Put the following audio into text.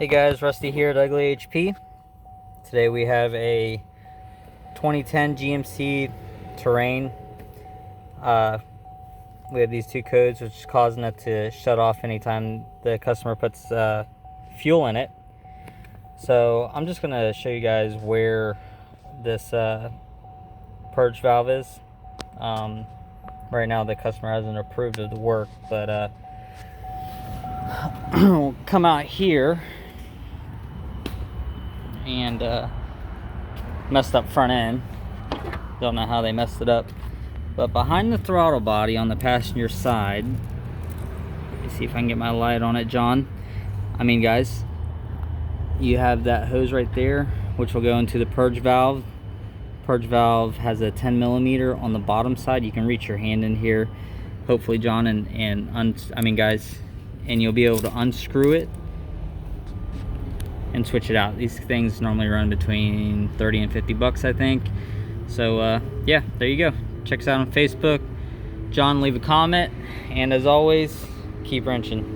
Hey guys, Rusty here at Ugly HP. Today we have a 2010 GMC Terrain. We have these two codes, which is causing it to shut off anytime the customer puts fuel in it. So I'm just going to show you guys where this purge valve is. Right now the customer hasn't approved of the work, but we'll come out here and messed up front end. Don't know how they messed it up, but behind the throttle body on the passenger side, let me see if I can get my light on it, John. I mean, guys, you have that hose right there, which will go into the purge valve. Purge valve has a 10 millimeter on the bottom side. You can reach your hand in here, hopefully, John, guys, and you'll be able to unscrew it and switch it out. These things normally run between 30 and 50 bucks, I think. So yeah, there you go. Check us out on Facebook. John, leave a comment, and as always, keep wrenching.